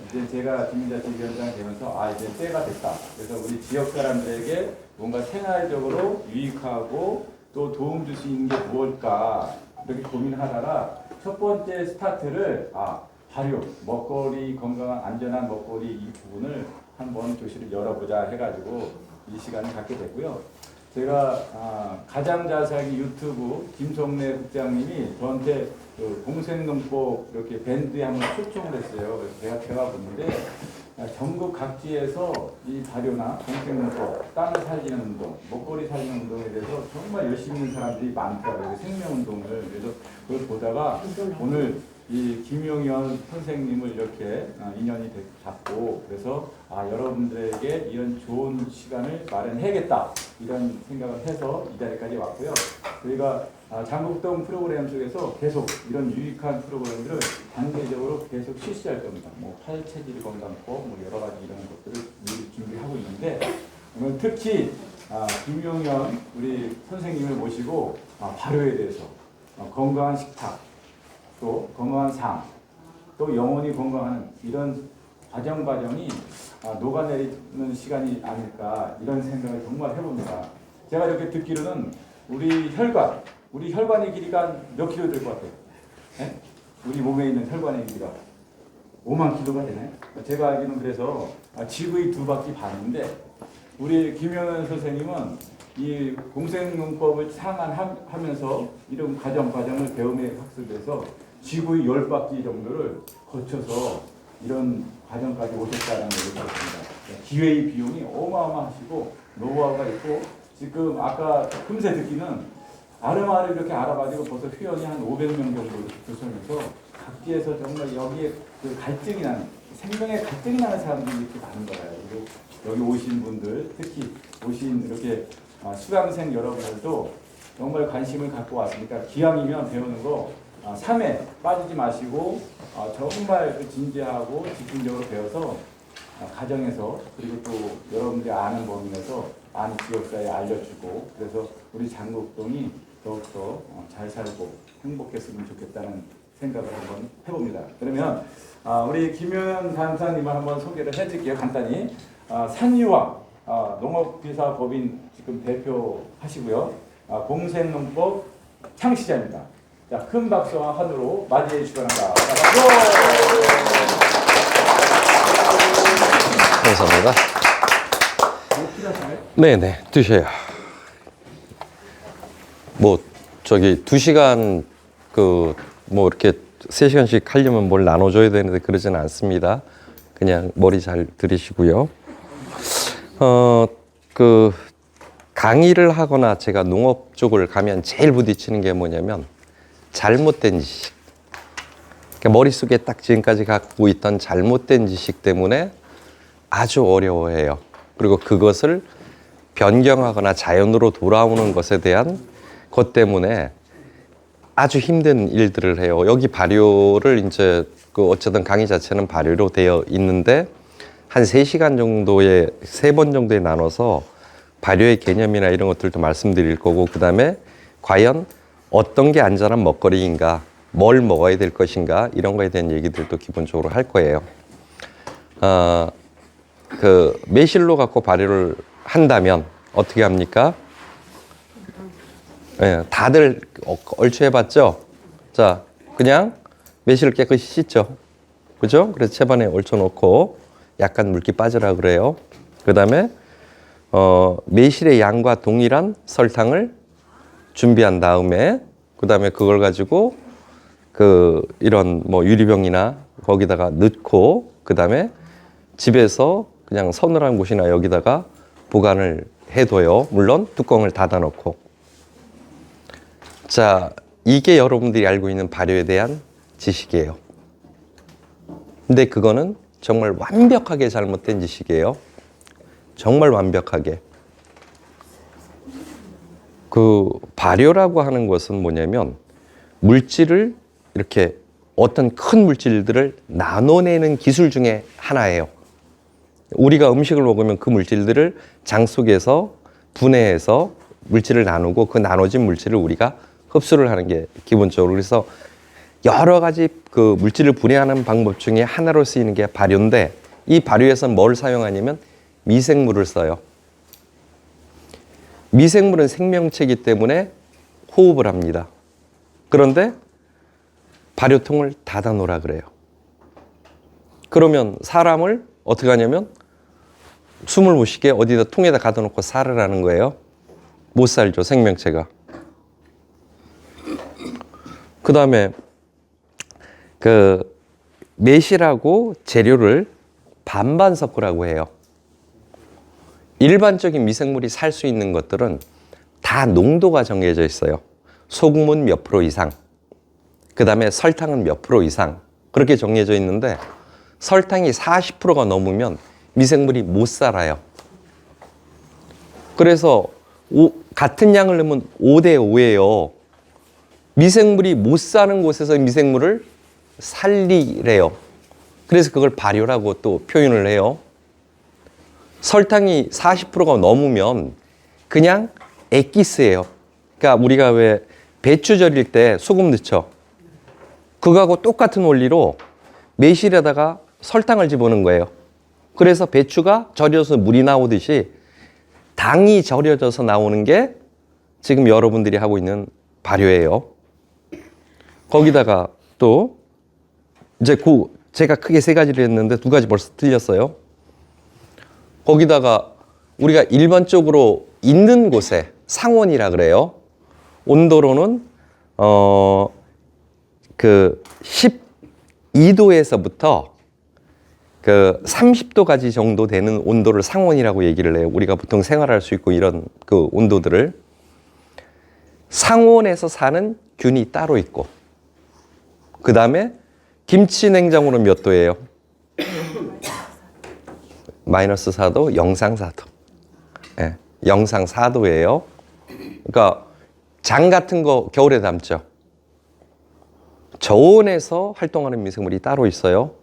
이제 제가 주민자치위원장이 되면서 이제 때가 됐다. 그래서 우리 지역 사람들에게 뭔가 생활적으로 유익하고 또 도움 줄 수 있는 게 무엇일까 이렇게 고민하다가 첫 번째 스타트를 발효, 먹거리 건강한 안전한 먹거리 이 부분을 한번 교실을 열어보자 해가지고 이 시간을 갖게 됐고요. 제가 가장 자세하게 유튜브 김성래 국장님이 저한테 그 공생농법 이렇게 밴드에 한번 초청을 했어요. 그래서 제가 배워봤는데 전국 각지에서 이 발효나 공생농법, 땅을 살리는 운동, 먹거리 살리는 운동에 대해서 정말 열심히 있는 사람들이 많더라고요. 생명운동을. 그래서 그걸 보다가 오늘 이 김용현 선생님을 이렇게 인연이 잡고 그래서 여러분들에게 이런 좋은 시간을 마련해야겠다 이런 생각을 해서 이 자리까지 왔고요. 저희가 장국동 프로그램 속에서 계속 이런 유익한 프로그램들을 단계적으로 계속 실시할 겁니다. 뭐 팔체질 건강법, 뭐 여러 가지 이런 것들을 미리 준비하고 있는데 오늘 특히 김용현 우리 선생님을 모시고 발효에 대해서 건강한 식탁 또 건강한 삶, 또 영혼이 건강한 이런 과정이 녹아내리는 시간이 아닐까 이런 생각을 정말 해봅니다. 제가 이렇게 듣기로는 우리 혈관의 길이가 몇 킬로 될 것 같아요? 네? 우리 몸에 있는 혈관의 길이가 5만 킬로가 되나요? 제가 알기로는 그래서 지구의 2바퀴 반인데 우리 김영현 선생님은 이 공생농법을 상한하면서 이런 과정을 배움에 학습해서 지구의 10바퀴 정도를 거쳐서 이런 과정까지 오셨다는 얘기를 들었습니다. 기회의 비용이 어마어마하시고 노하우가 있고 지금 아까 금세 듣기는 아름아름 이렇게 알아가지고 벌써 회원이 한 500명 정도 조성해서 각지에서 정말 여기에 그 갈증이 나는 생명의 갈증이 나는 사람들이 이렇게 많은 거예요. 그리고 여기 오신 분들 특히 오신 이렇게 수강생 여러분들도 정말 관심을 갖고 왔으니까 기왕이면 배우는 거 3회 빠지지 마시고 정말 진지하고 집중적으로 배워서 가정에서 그리고 또 여러분들이 아는 범위에서 많이 지역사회에 알려주고 그래서 우리 장국동이 더욱더 잘 살고 행복했으면 좋겠다는 생각을 한번 해봅니다. 그러면 우리 김용현 강사님을 한번 소개를 해드릴게요. 간단히 산유화 농업기사법인 지금 대표하시고요. 공생농법 창시자입니다. 자, 큰 박수와 환호로 맞이해 주시기 바랍니다. 감사합니다. 네네, 드셔요. 뭐, 2시간, 이렇게 3시간씩 하려면 뭘 나눠줘야 되는데 그러진 않습니다. 그냥 머리 잘 들이시고요. 강의를 하거나 제가 농업 쪽을 가면 제일 부딪히는 게 뭐냐면 잘못된 지식. 그러니까 머릿속에 딱 지금까지 갖고 있던 잘못된 지식 때문에 아주 어려워해요. 그리고 그것을 변경하거나 자연으로 돌아오는 것에 대한 것 때문에 아주 힘든 일들을 해요. 여기 발효를 이제 어쨌든 강의 자체는 발효로 되어 있는데 한 3시간 정도에 3번 정도에 나눠서 발효의 개념이나 이런 것들도 말씀드릴 거고 그 다음에 과연 어떤 게 안전한 먹거리인가, 뭘 먹어야 될 것인가 이런 거에 대한 얘기들도 기본적으로 할 거예요. 매실로 갖고 발효를 한다면 어떻게 합니까? 네, 다들 얼추 해봤죠? 자, 그냥 매실을 깨끗이 씻죠. 그죠? 그래서 채반에 얼쳐놓고 약간 물기 빠지라 그래요. 그 다음에 매실의 양과 동일한 설탕을 준비한 다음에 그 다음에 그걸 가지고 이런 유리병이나 거기다가 넣고 그 다음에 집에서 그냥 서늘한 곳이나 여기다가 보관을 해둬요. 물론 뚜껑을 닫아놓고. 자, 이게 여러분들이 알고 있는 발효에 대한 지식이에요. 근데 그거는 정말 완벽하게 잘못된 지식이에요. 정말 완벽하게. 발효라고 하는 것은 뭐냐면 물질을 이렇게 어떤 큰 물질들을 나눠내는 기술 중에 하나예요. 우리가 음식을 먹으면 그 물질들을 장 속에서 분해해서 물질을 나누고 그 나눠진 물질을 우리가 흡수를 하는 게 기본적으로. 그래서 여러 가지 그 물질을 분해하는 방법 중에 하나로 쓰이는 게 발효인데 이 발효에서는 뭘 사용하냐면 미생물을 써요. 미생물은 생명체이기 때문에 호흡을 합니다. 그런데 발효통을 닫아 놓으라 그래요. 그러면 사람을 어떻게 하냐면 숨을 못 쉬게 어디다 통에다 가둬 놓고 살으라는 거예요. 못 살죠, 생명체가. 그 다음에 그 매실하고 재료를 반반 섞으라고 해요. 일반적인 미생물이 살 수 있는 것들은 다 농도가 정해져 있어요. 소금은 몇 프로 이상, 그 다음에 설탕은 몇 프로 이상 그렇게 정해져 있는데 설탕이 40%가 넘으면 미생물이 못 살아요. 그래서 같은 양을 넣으면 5대 5예요. 미생물이 못 사는 곳에서 미생물을 살리래요. 그래서 그걸 발효라고 또 표현을 해요. 설탕이 40%가 넘으면 그냥 액기스예요. 그러니까 우리가 왜 배추 절일 때 소금 넣죠. 그거하고 똑같은 원리로 매실에다가 설탕을 집어넣은 거예요. 그래서 배추가 절여서 물이 나오듯이 당이 절여져서 나오는 게 지금 여러분들이 하고 있는 발효예요. 거기다가 또 이제 제가 크게 세 가지를 했는데 두 가지 벌써 틀렸어요. 거기다가 우리가 일반적으로 있는 곳에 상온이라 그래요. 온도로는 그 12도에서부터 그 30도까지 정도 되는 온도를 상온이라고 얘기를 해요. 우리가 보통 생활할 수 있고 이런 그 온도들을. 상온에서 사는 균이 따로 있고 그 다음에 김치 냉장고는 몇 도예요? 마이너스 4도, 영상 4도. 예, 영상 4도예요. 그러니까 장 같은 거 겨울에 담죠. 저온에서 활동하는 미생물이 따로 있어요.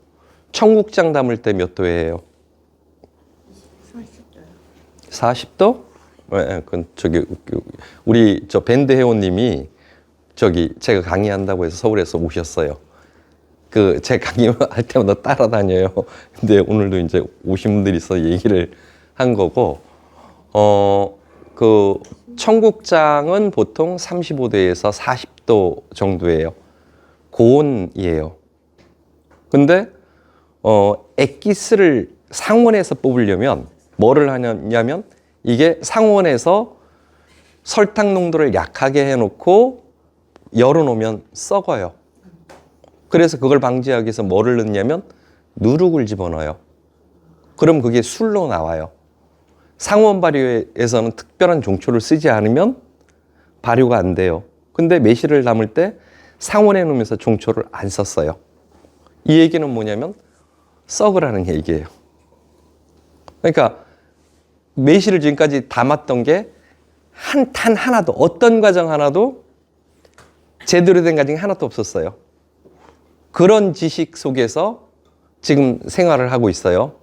청국장 담을 때 몇 도예요? 40도? 예, 그 저기 우리 저 밴드 회원님이 저기 제가 강의한다고 해서 서울에서 오셨어요. 그 제 강의할 때마다 따라다녀요. 근데 오늘도 이제 오신 분들이 있어 얘기를 한 거고, 그 청국장은 보통 35도에서 40도 정도예요. 고온이에요. 근데 액기스를 상온에서 뽑으려면 뭐를 하냐면 이게 상온에서 설탕 농도를 약하게 해놓고 열어놓으면 썩어요. 그래서 그걸 방지하기 위해서 뭐를 넣냐면 누룩을 집어넣어요. 그럼 그게 술로 나와요. 상온 발효에서는 특별한 종초를 쓰지 않으면 발효가 안 돼요. 근데 매실을 담을 때 상온에 놓으면서 종초를 안 썼어요. 이 얘기는 뭐냐면 썩으라는 얘기예요. 그러니까 매실을 지금까지 담았던 게 한 탄 하나도, 어떤 과정 하나도 제대로 된 과정이 하나도 없었어요. 그런 지식 속에서 지금 생활을 하고 있어요.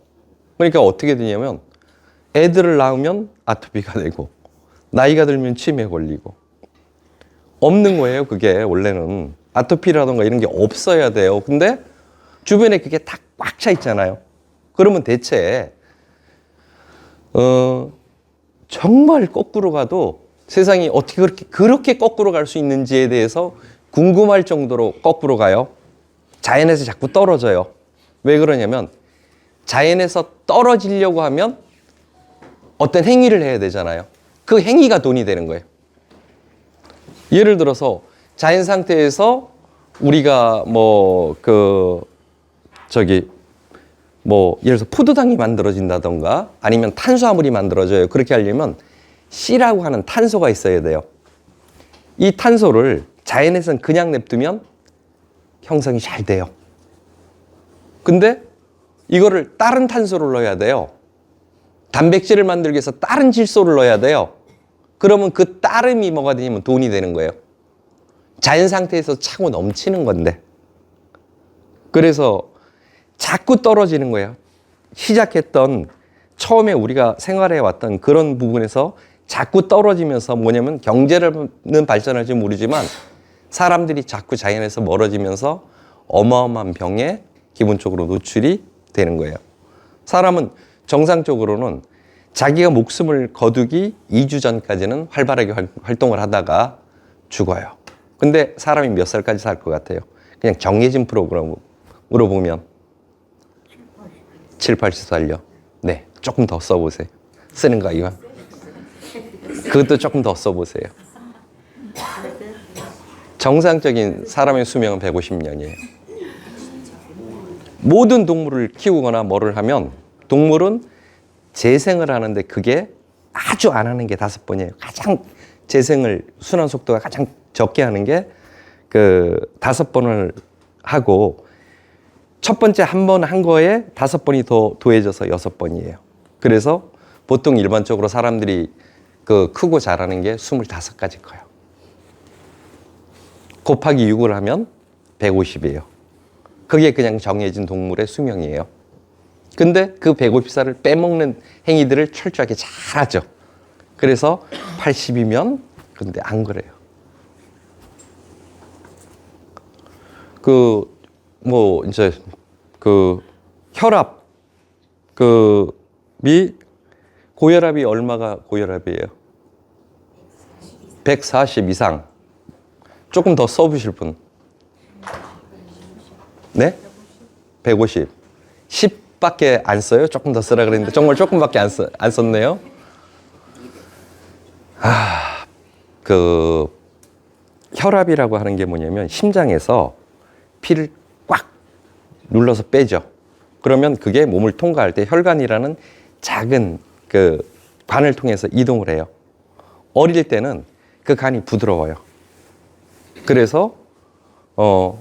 그러니까 어떻게 되냐면 애들을 낳으면 아토피가 되고 나이가 들면 치매에 걸리고 없는 거예요. 그게 원래는 아토피라던가 이런 게 없어야 돼요. 근데 주변에 그게 다 꽉 차 있잖아요. 그러면 대체 정말 거꾸로 가도 세상이 어떻게 그렇게 거꾸로 갈 수 있는지에 대해서 궁금할 정도로 거꾸로 가요. 자연에서 자꾸 떨어져요. 왜 그러냐면 자연에서 떨어지려고 하면 어떤 행위를 해야 되잖아요. 그 행위가 돈이 되는 거예요. 예를 들어서 자연 상태에서 우리가 예를 들어서 포도당이 만들어진다던가 아니면 탄수화물이 만들어져요. 그렇게 하려면 C라고 하는 탄소가 있어야 돼요. 이 탄소를 자연에서는 그냥 냅두면 형성이 잘 돼요. 근데 이거를 다른 탄소를 넣어야 돼요. 단백질을 만들기 위해서 다른 질소를 넣어야 돼요. 그러면 그 다름이 뭐가 되냐면 돈이 되는 거예요. 자연 상태에서 차고 넘치는 건데. 그래서 자꾸 떨어지는 거예요. 시작했던 처음에 우리가 생활해 왔던 그런 부분에서 자꾸 떨어지면서 뭐냐면 경제는 발전할지 모르지만 사람들이 자꾸 자연에서 멀어지면서 어마어마한 병에 기본적으로 노출이 되는 거예요. 사람은 정상적으로는 자기가 목숨을 거두기 2주 전까지는 활발하게 활동을 하다가 죽어요. 근데 사람이 몇 살까지 살 것 같아요? 그냥 정해진 프로그램으로 보면 7, 80살요. 네, 조금 더 써보세요. 쓰는 거 이거. 그것도 조금 더 써보세요. 정상적인 사람의 수명은 150년이에요. 모든 동물을 키우거나 뭐를 하면 동물은 재생을 하는데 그게 아주 안 하는 게 5번이에요. 가장 재생을 순환 속도가 가장 적게 하는 게 그 5번을 하고 첫 번째 한 번 한 거에 5번이 더 더해져서 6번이에요. 그래서 보통 일반적으로 사람들이 그 크고 자라는 게 25까지 커요. 곱하기 6을 하면 150이에요. 그게 그냥 정해진 동물의 수명이에요. 근데 그 150살을 빼먹는 행위들을 철저하게 잘 하죠. 그래서 80이면 근데 안 그래요. 이제 혈압 고혈압이 얼마가 고혈압이에요? 140 이상. 조금 더 써보실 분. 네? 150. 10밖에 안 써요? 조금 더 쓰라 그랬는데 정말 조금밖에 안 썼네요. 혈압이라고 하는 게 뭐냐면 심장에서 피를 꽉 눌러서 빼죠. 그러면 그게 몸을 통과할 때 혈관이라는 작은 그 관을 통해서 이동을 해요. 어릴 때는 그 간이 부드러워요. 그래서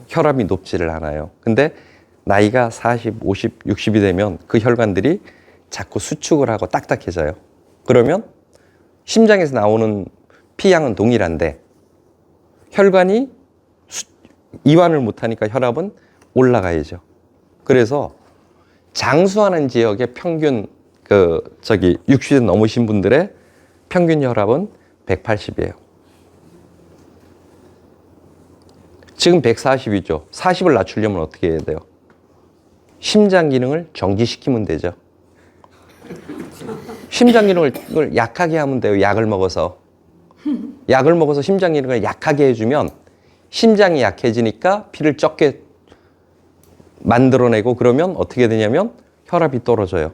혈압이 높지를 않아요. 근데 나이가 40, 50, 60이 되면 그 혈관들이 자꾸 수축을 하고 딱딱해져요. 그러면 심장에서 나오는 피양은 동일한데 혈관이 이완을 못하니까 혈압은 올라가야죠. 그래서 장수하는 지역의 평균 60세 넘으신 분들의 평균 혈압은 180이에요. 지금 140이죠. 40을 낮추려면 어떻게 해야 돼요? 심장 기능을 정지시키면 되죠. 심장 기능을 약하게 하면 돼요. 약을 먹어서 심장 기능을 약하게 해주면 심장이 약해지니까 피를 적게 만들어내고 그러면 어떻게 되냐면 혈압이 떨어져요.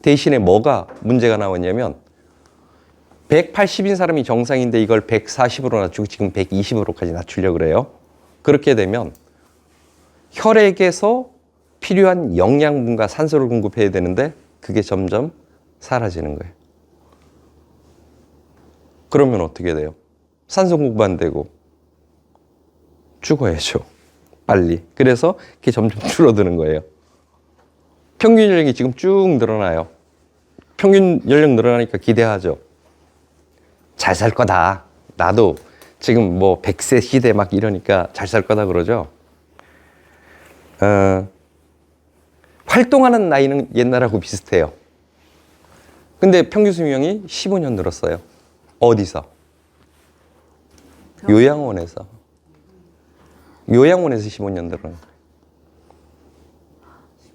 대신에 뭐가 문제가 나왔냐면 180인 사람이 정상인데 이걸 140으로 낮추고 지금 120으로까지 낮추려고 그래요. 그렇게 되면 혈액에서 필요한 영양분과 산소를 공급해야 되는데 그게 점점 사라지는 거예요. 그러면 어떻게 돼요? 산소 공급 안 되고 죽어야죠. 빨리. 그래서 그게 점점 줄어드는 거예요. 평균 연령이 지금 쭉 늘어나요. 평균 연령 늘어나니까 기대하죠. 잘 살 거다. 나도 지금 뭐 100세 시대 막 이러니까 잘 살 거다 그러죠. 활동하는 나이는 옛날하고 비슷해요. 근데 평균 수명이 15년 늘었어요. 어디서? 요양원에서 15년 늘어난 거예요.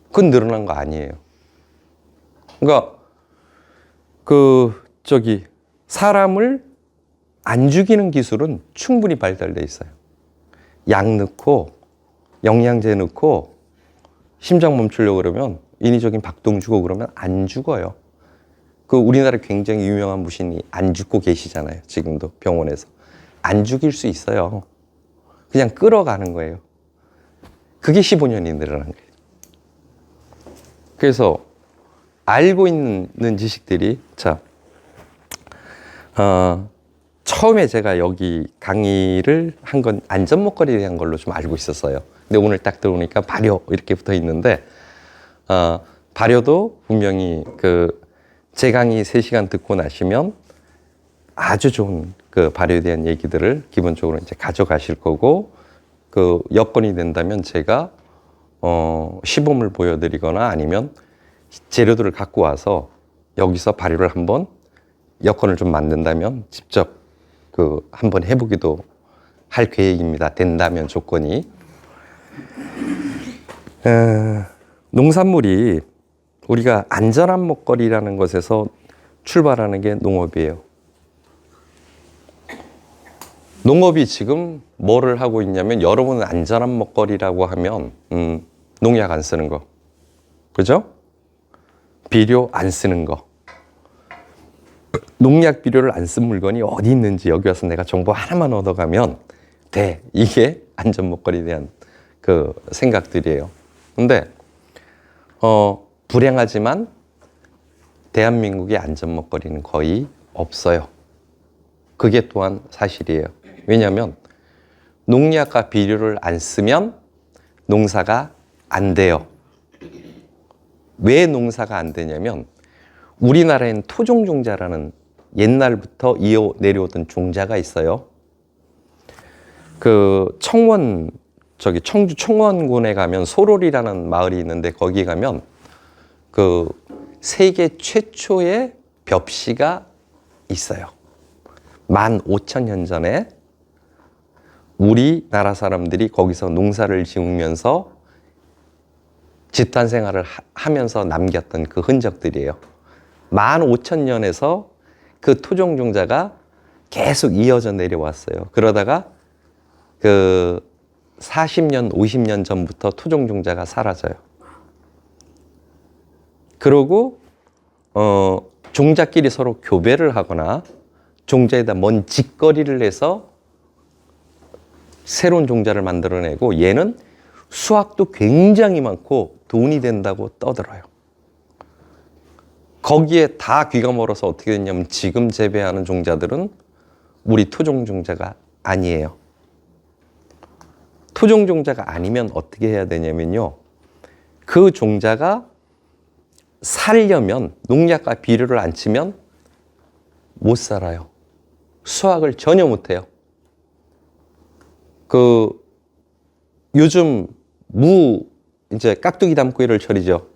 그건 늘어난 거 아니에요. 그러니까 사람을 안 죽이는 기술은 충분히 발달돼 있어요. 약 넣고 영양제 넣고 심장 멈추려고 그러면 인위적인 박동 주고 그러면 안 죽어요. 우리나라 굉장히 유명한 무신이 안 죽고 계시잖아요. 지금도 병원에서. 안 죽일 수 있어요. 그냥 끌어가는 거예요. 그게 15년이 늘어난 거예요. 그래서 알고 있는 지식들이 처음에 제가 여기 강의를 한 건 안전목걸이에 대한 걸로 좀 알고 있었어요. 근데 오늘 딱 들어오니까 발효 이렇게 붙어 있는데 발효도 분명히 제 강의 3시간 듣고 나시면 아주 좋은 발효에 대한 얘기들을 기본적으로 이제 가져가실 거고 여건이 된다면 제가 시범을 보여드리거나 아니면 재료들을 갖고 와서 여기서 발효를 한번 여건을 좀 만든다면 직접 한번 해보기도 할 계획입니다. 된다면 조건이. 농산물이 우리가 안전한 먹거리라는 것에서 출발하는 게 농업이에요. 농업이 지금 뭐를 하고 있냐면 여러분은 안전한 먹거리라고 하면 농약 안 쓰는 거. 그죠? 비료 안 쓰는 거. 농약 비료를 안 쓴 물건이 어디 있는지 여기 와서 내가 정보 하나만 얻어가면 돼. 이게 안전 먹거리에 대한 그 생각들이에요. 근데 불행하지만 대한민국의 안전 먹거리는 거의 없어요. 그게 또한 사실이에요. 왜냐하면 농약과 비료를 안 쓰면 농사가 안 돼요. 왜 농사가 안 되냐면 우리나라엔 토종종자라는 옛날부터 이어 내려오던 종자가 있어요. 그 청주 청원군에 가면 소롤이라는 마을이 있는데 거기 가면 그 세계 최초의 벽시가 있어요. 15,000년 전에 우리나라 사람들이 거기서 농사를 지으면서 집단 생활을 하면서 남겼던 그 흔적들이에요. 15,000년에서 그 토종종자가 계속 이어져 내려왔어요. 그러다가 그 40년, 50년 전부터 토종종자가 사라져요. 그러고 종자끼리 서로 교배를 하거나 종자에다 먼 짓거리를 해서 새로운 종자를 만들어내고 얘는 수확도 굉장히 많고 돈이 된다고 떠들어요. 거기에 다 귀가 멀어서 어떻게 됐냐면 지금 재배하는 종자들은 우리 토종종자가 아니에요. 토종종자가 아니면 어떻게 해야 되냐면요. 그 종자가 살려면 농약과 비료를 안 치면 못 살아요. 수확을 전혀 못 해요. 요즘 이제 깍두기 담고이를 철이죠.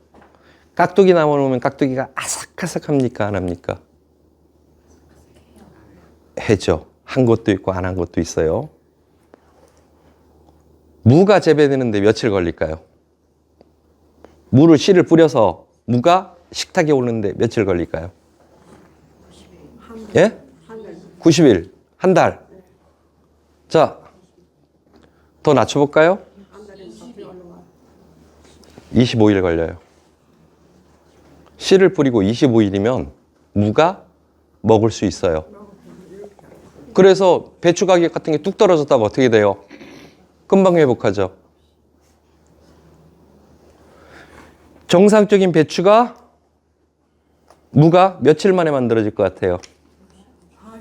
깍두기 남아놓으면 깍두기가 아삭아삭합니까? 안 합니까? 해죠. 한 것도 있고 안 한 것도 있어요. 무가 재배되는데 며칠 걸릴까요? 씨를 뿌려서 무가 식탁에 오르는데 며칠 걸릴까요? 예? 90일. 한 달. 자, 더 낮춰볼까요? 25일 걸려요. 씨를 뿌리고 25일이면 무가 먹을 수 있어요. 그래서 배추 가격 같은 게 뚝 떨어졌다고 어떻게 돼요? 금방 회복하죠. 정상적인 배추가 무가 며칠 만에 만들어질 것 같아요?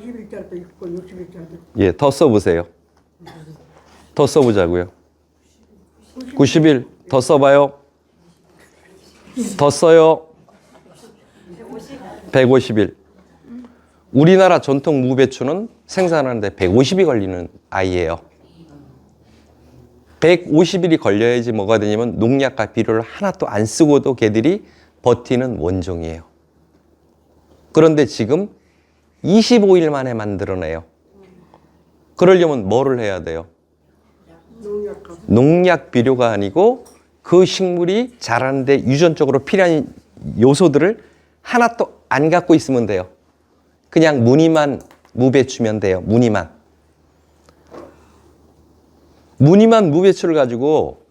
40일짜리도 있고 60일짜리도. 예, 더 써보세요. 더 써보자고요. 90일 더 써봐요. 더 써요. 150일. 우리나라 전통 무배추는 생산하는데 150이 걸리는 아이예요. 150일이 걸려야지 뭐가 되냐면 농약과 비료를 하나도 안 쓰고도 걔들이 버티는 원종이에요. 그런데 지금 25일 만에 만들어내요. 그러려면 뭐를 해야 돼요? 농약 비료가 아니고 그 식물이 자라는데 유전적으로 필요한 요소들을 하나도 안 갖고 있으면 돼요. 그냥 무늬만 무배추면 돼요. 무늬만 무배추를 가지고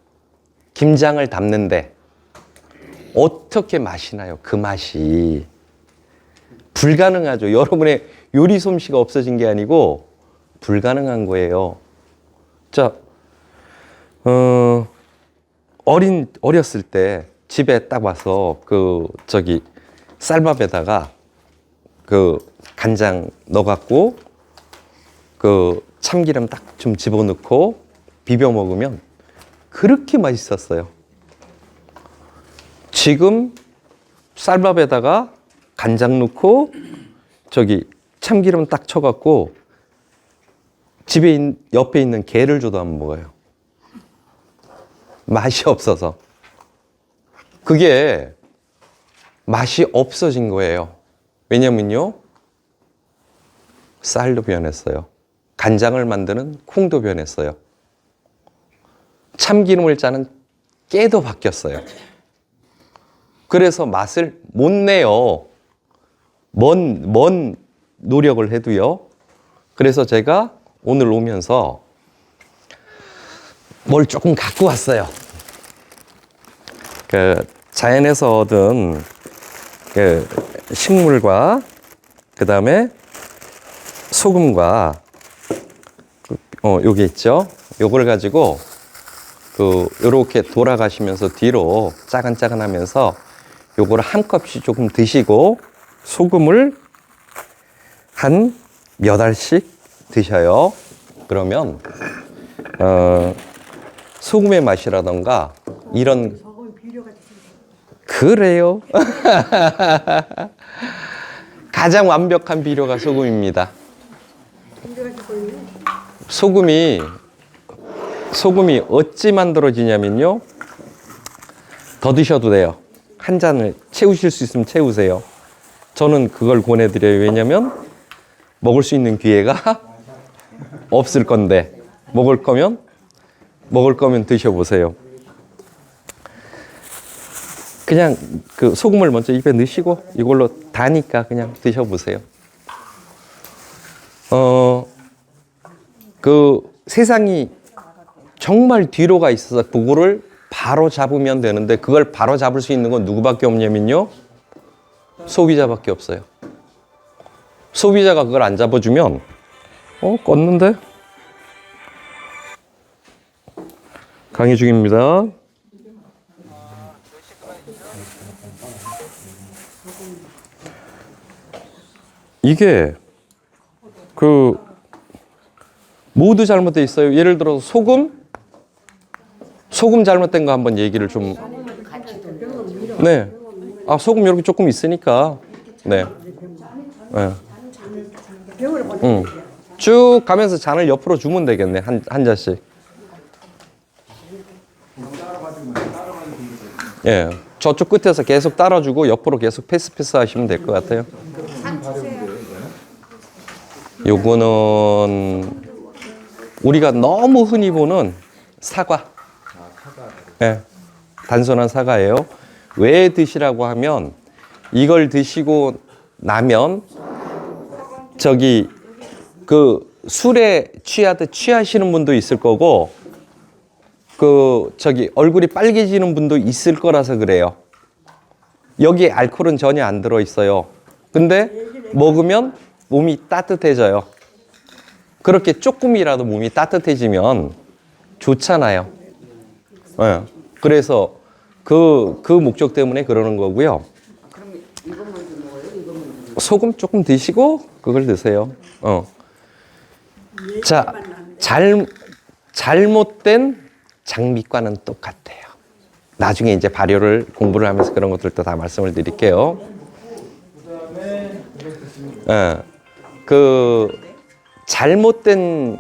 김장을 담는데 어떻게 맛이 나요? 그 맛이 불가능하죠. 여러분의 요리 솜씨가 없어진 게 아니고 불가능한 거예요. 자, 어렸을 때 집에 딱 와서 쌀밥에다가 간장 넣어갖고 참기름 딱 좀 집어넣고 비벼 먹으면 그렇게 맛있었어요. 지금 쌀밥에다가 간장 넣고 참기름 딱 쳐갖고 집에 옆에 있는 게를 줘도 안 먹어요. 맛이 없어서. 그게 맛이 없어진 거예요. 왜냐면요, 쌀로 변했어요. 간장을 만드는 콩도 변했어요. 참기름을 짜는 깨도 바뀌었어요. 그래서 맛을 못 내요. 뭔 노력을 해도요. 그래서 제가 오늘 오면서 뭘 조금 갖고 왔어요. 그 자연에서 얻은 그 식물과 그 다음에 소금과 요게 있죠. 요걸 가지고 요렇게 돌아가시면서 뒤로 짜간짜간하면서 요거를 한 컵씩 조금 드시고 소금을 한 몇 알씩 드셔요. 그러면 소금의 맛이라던가 이런 소금 비료가 있습니다. 그래요. 가장 완벽한 비료가 소금입니다. 비료가 있고요. 소금이 어찌 만들어지냐면요. 더 드셔도 돼요. 한 잔을 채우실 수 있으면 채우세요. 저는 그걸 권해드려요. 왜냐면 먹을 수 있는 기회가 없을 건데 먹을 거면 드셔보세요. 그냥 그 소금을 먼저 입에 넣으시고 이걸로 다니까 그냥 드셔보세요. 그 세상이 정말 뒤로가 있어서 그거를 바로 잡으면 되는데 그걸 바로 잡을 수 있는 건 누구밖에 없냐면요. 소비자밖에 없어요. 소비자가 그걸 안 잡아주면 껐는데? 강의 중입니다. 이게 모두 잘못되어 있어요. 예를 들어서 소금 잘못된 거 한번 얘기를 좀. 네. 소금 이렇게 조금 있으니까. 네. 네. 쭉 가면서 잔을 옆으로 주면 되겠네. 한 잔씩. 예. 저쪽 끝에서 계속 따라주고 옆으로 계속 패스 하시면 될 것 같아요. 요거는 우리가 너무 흔히 보는 사과. 예. 단순한 사과예요. 왜 드시라고 하면 이걸 드시고 나면 술에 취하듯 취하시는 분도 있을 거고 얼굴이 빨개지는 분도 있을 거라서 그래요. 여기에 알코올은 전혀 안 들어 있어요. 근데 먹으면 몸이 따뜻해져요. 그렇게 조금이라도 몸이 따뜻해지면 좋잖아요. 네. 그래서 그 목적 때문에 그러는 거고요. 소금 조금 드시고 그걸 드세요. 자, 잘못된 장미과는 똑같아요. 나중에 이제 발효를 공부를 하면서 그런 것들도 다 말씀을 드릴게요. 잘못된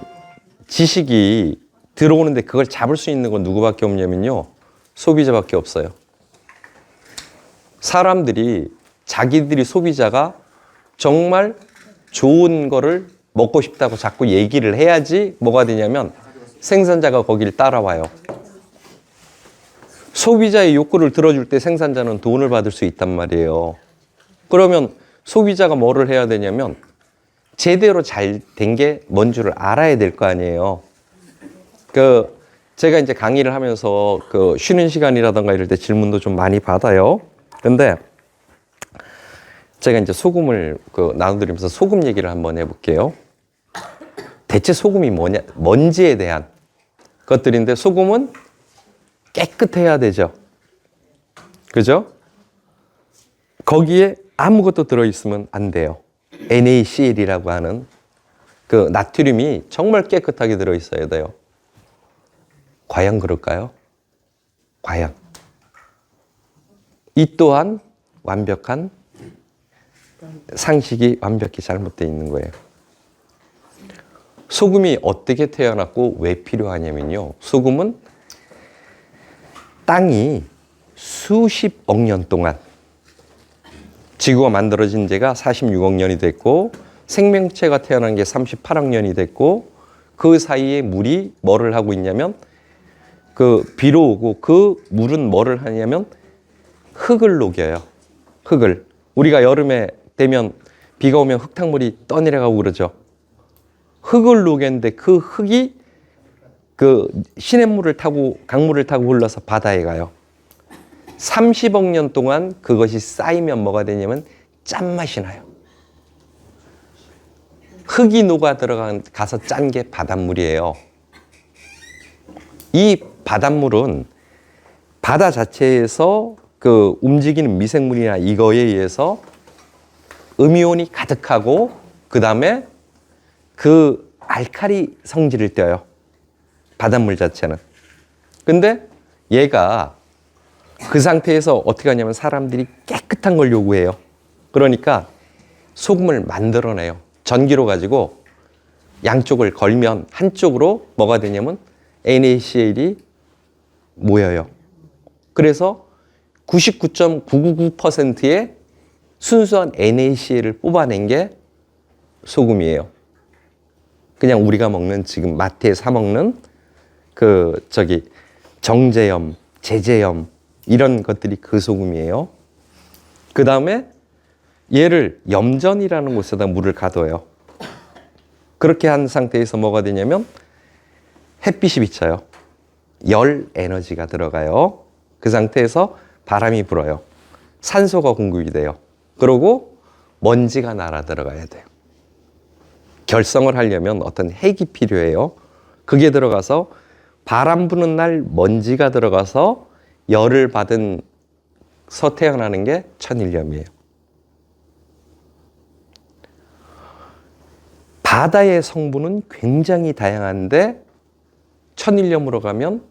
지식이 들어오는데 그걸 잡을 수 있는 건 누구밖에 없냐면요. 소비자밖에 없어요. 사람들이 자기들이 소비자가 정말 좋은 거를 먹고 싶다고 자꾸 얘기를 해야지 뭐가 되냐면 생산자가 거기를 따라와요. 소비자의 욕구를 들어줄 때 생산자는 돈을 받을 수 있단 말이에요. 그러면 소비자가 뭐를 해야 되냐면 제대로 잘 된 게 뭔 줄을 알아야 될 거 아니에요. 제가 이제 강의를 하면서 쉬는 시간이라던가 이럴 때 질문도 좀 많이 받아요. 근데 제가 이제 소금을 나눠드리면서 소금 얘기를 한번 해볼게요. 대체 소금이 뭔지에 대한 것들인데 소금은 깨끗해야 되죠. 그죠? 거기에 아무것도 들어있으면 안 돼요. NaCl이라고 하는 나트륨이 정말 깨끗하게 들어있어야 돼요. 과연 그럴까요? 과연. 이 또한 완벽한 상식이 완벽히 잘못되어 있는 거예요. 소금이 어떻게 태어났고 왜 필요하냐면요. 소금은 땅이 수십억 년 동안 지구가 만들어진 지가 46억 년이 됐고 생명체가 태어난 게 38억 년이 됐고 그 사이에 물이 뭐를 하고 있냐면 그 비로 오고 그 물은 뭐를 하냐면 흙을 녹여요. 흙을. 우리가 여름에 되면 비가 오면 흙탕물이 떠내려가고 그러죠. 흙을 녹였는데 그 흙이 그 시냇물을 타고 강물을 타고 흘러서 바다에 가요. 30억 년 동안 그것이 쌓이면 뭐가 되냐면 짠맛이 나요. 흙이 녹아 들어가서 짠 게 바닷물이에요. 이 바닷물은 바다 자체에서 그 움직이는 미생물이나 이거에 의해서 음이온이 가득하고 그 다음에 그 알칼리 성질을 떼어요. 바닷물 자체는. 근데 얘가 그 상태에서 어떻게 하냐면 사람들이 깨끗한 걸 요구해요. 그러니까 소금을 만들어내요. 전기로 가지고 양쪽을 걸면 한쪽으로 뭐가 되냐면 NaCl이 모여요. 그래서 99.999%의 순수한 NaCl을 뽑아낸 게 소금이에요. 그냥 우리가 먹는 지금 마트에 사 먹는 그 정제염, 제제염 이런 것들이 그 소금이에요. 그 다음에 얘를 염전이라는 곳에다 물을 가둬요. 그렇게 한 상태에서 뭐가 되냐면 햇빛이 비쳐요. 열 에너지가 들어가요. 그 상태에서 바람이 불어요. 산소가 공급이 돼요. 그리고 먼지가 날아 들어가야 돼요. 결성을 하려면 어떤 핵이 필요해요. 그게 들어가서 바람 부는 날 먼지가 들어가서 열을 받은 서 태어나는 게 천일염이에요. 바다의 성분은 굉장히 다양한데 천일염으로 가면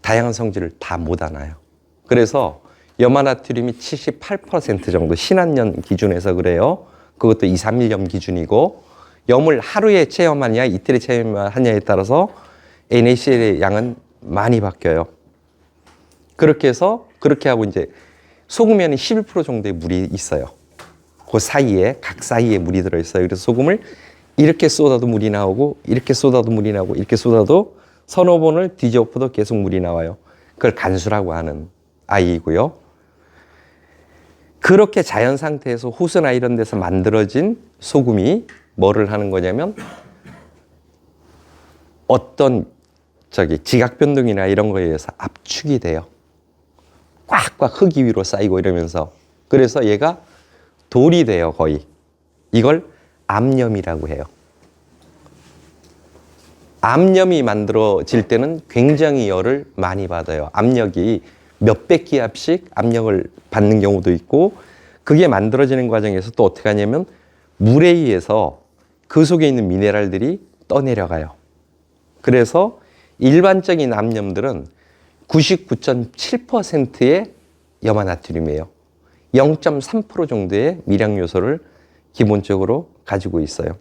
다양한 성질을 다 못 안아요. 그래서 염화나트륨이 78% 정도 신한년 기준에서 그래요. 그것도 2, 3일염 기준이고 염을 하루에 체험하냐 이틀에 체험하냐에 따라서 NaCl의 양은 많이 바뀌어요. 그렇게 해서 그렇게 하고 이제 소금에는 11% 정도의 물이 있어요. 그 사이에 각 사이에 물이 들어있어요. 그래서 소금을 이렇게 쏟아도 물이 나오고 이렇게 쏟아도 물이 나오고 이렇게 쏟아도 서너 번을 뒤집어도 계속 물이 나와요. 그걸 간수라고 하는 아이고요. 그렇게 자연 상태에서 호수나 이런 데서 만들어진 소금이 뭐를 하는 거냐면 어떤 지각 변동이나 이런 거에 의해서 압축이 돼요. 꽉꽉 흙이 위로 쌓이고 이러면서. 그래서 얘가 돌이 돼요, 거의. 이걸 암염이라고 해요. 암염이 만들어질 때는 굉장히 열을 많이 받아요. 압력이 몇백 기압씩 압력을 받는 경우도 있고 그게 만들어지는 과정에서 또 어떻게 하냐면 물에 의해서 그 속에 있는 미네랄들이 떠내려가요. 그래서 일반적인 암염들은 99.7%의 염화나트륨이에요. 0.3% 정도의 미량 요소를 기본적으로 가지고 있어요.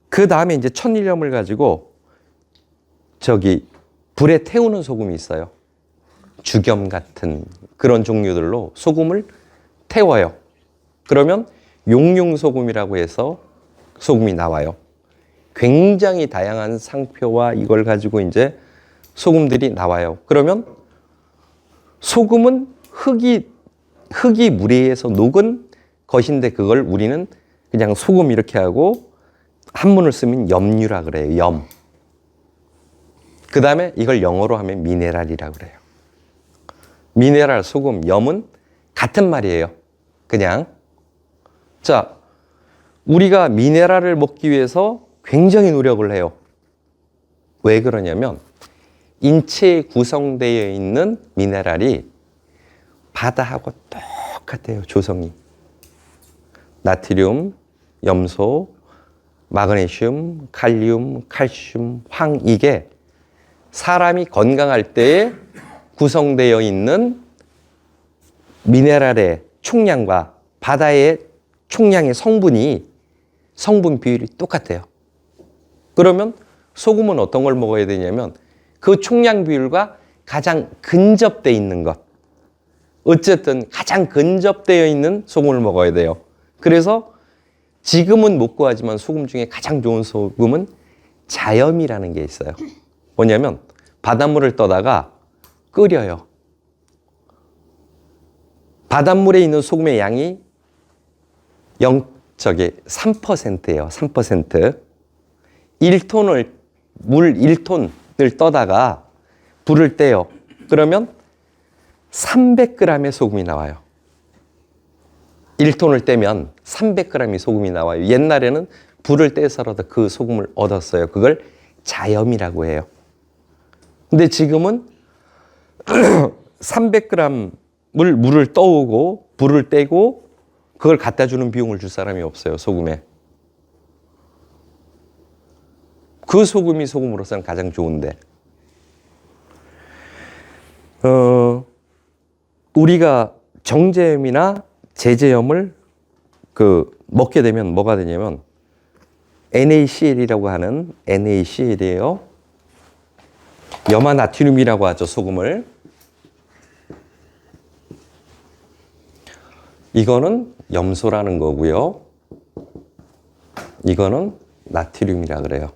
그 다음에 이제 천일염을 가지고 불에 태우는 소금이 있어요. 죽염 같은 그런 종류들로 소금을 태워요. 그러면 용융소금이라고 해서 소금이 나와요. 굉장히 다양한 상표와 이걸 가지고 이제 소금들이 나와요. 그러면 소금은 흙이 물에 의해서 녹은 것인데 그걸 우리는 그냥 소금 이렇게 하고 한문을 쓰면 염류라 그래요. 염. 그 다음에 이걸 영어로 하면 미네랄이라 그래요. 미네랄, 소금, 염은 같은 말이에요. 그냥. 자, 우리가 미네랄을 먹기 위해서 굉장히 노력을 해요. 왜 그러냐면 인체에 구성되어 있는 미네랄이 바다하고 똑같아요. 조성이. 나트륨, 염소, 마그네슘, 칼륨, 칼슘, 황 이게 사람이 건강할 때에 구성되어 있는 미네랄의 총량과 바다의 총량의 성분 비율이 똑같아요. 그러면 소금은 어떤 걸 먹어야 되냐면 그 총량 비율과 가장 근접되어 있는 것. 어쨌든 가장 근접되어 있는 소금을 먹어야 돼요. 그래서 지금은 못 구하지만 소금 중에 가장 좋은 소금은 자염이라는 게 있어요. 뭐냐면 바닷물을 떠다가 끓여요. 바닷물에 있는 소금의 양이 3%예요. 3%. 1톤을 물 1톤을 떠다가 불을 떼요. 그러면 300g의 소금이 나와요. 1톤을 떼면 300g의 소금이 나와요. 옛날에는 불을 떼서라도 그 소금을 얻었어요. 그걸 자염이라고 해요. 근데 지금은 300g을 물을 떠오고 불을 떼고 그걸 갖다 주는 비용을 줄 사람이 없어요. 소금에. 그 소금이 소금으로서는 가장 좋은데 우리가 정제염이나 제제염을 먹게 되면 뭐가 되냐면 NaCl이라고 하는 NaCl이에요. 염화나트륨이라고 하죠. 소금을. 이거는 염소라는 거고요. 이거는 나트륨이라 그래요.